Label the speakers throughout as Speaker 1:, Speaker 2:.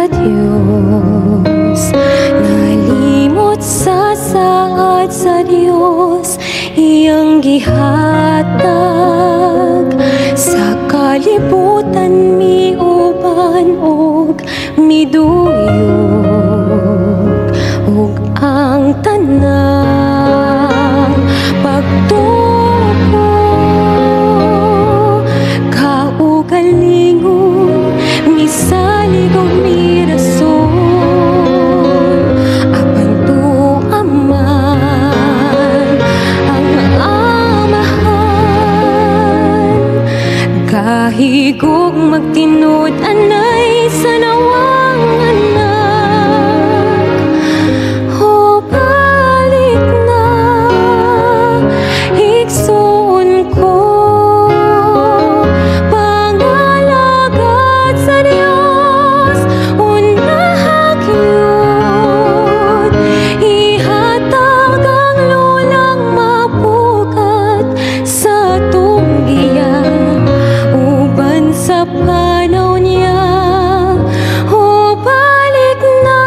Speaker 1: sa Diyos, nalimot sa saad sa Diyos, iyang gihatag sa kalibutan miuban og miduyog ug ang tanang pagtuo kaugalingon misalig og mirason apan tuaman ang amahan kahigog magtinud anay sa nawang anak o balik na igsoon ko pangalagad sa Dios unahag yun ihatag ang lulang mapukat sa tunggiya uban sa panaw niya o balik na.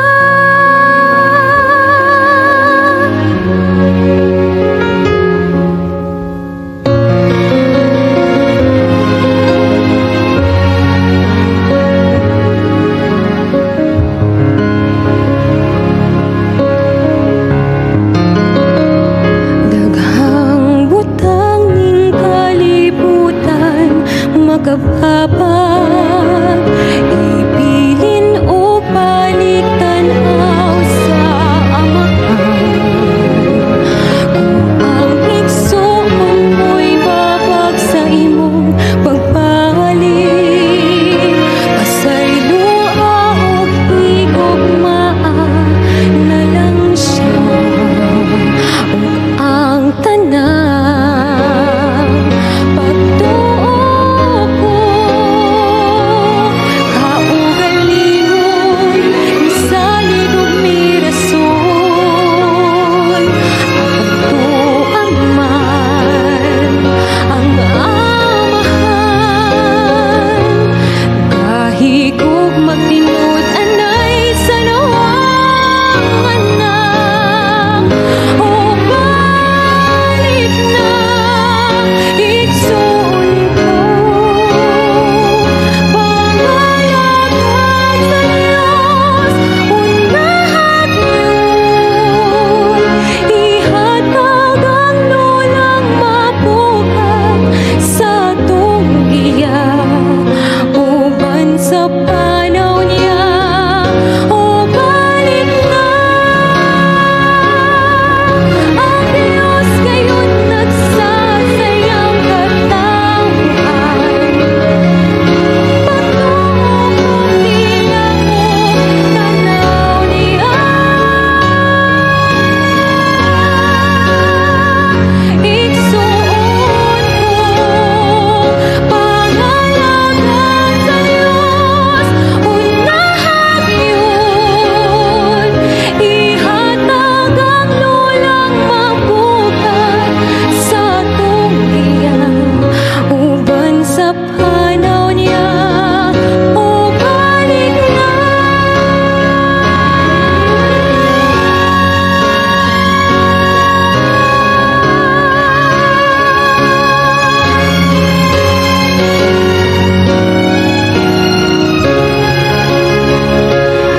Speaker 1: Daghang butang ning kalibutan makababag ibilin o balik tanaw sa amahan kung ang igsoon mo'y babag sa imong pagbalik pasaylua o higugmaa na lang siya ug ang tanang pagtuo ko kaugalingon misalig og mirason apan tuaman ang amahan kahigog magtinud anay sa nawang anak o balik na igsoon ko pangalagad sa Diyos unahag yun ihatag ang lulang mapukat sa tunggiya uban sa panaw niya o balik na. Ang Diyos ngayon nagsasayang katawhan pagtuo kong tila mo tanaw niya igsoon ko pangalagad sa Diyos unahag yun ihatag ang lulang mapukat sa tunggiya uban sa panaw niya o balik na.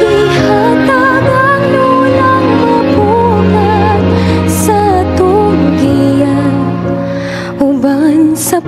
Speaker 1: Ihatag ang lulang mapukat sa tunggiya uban sa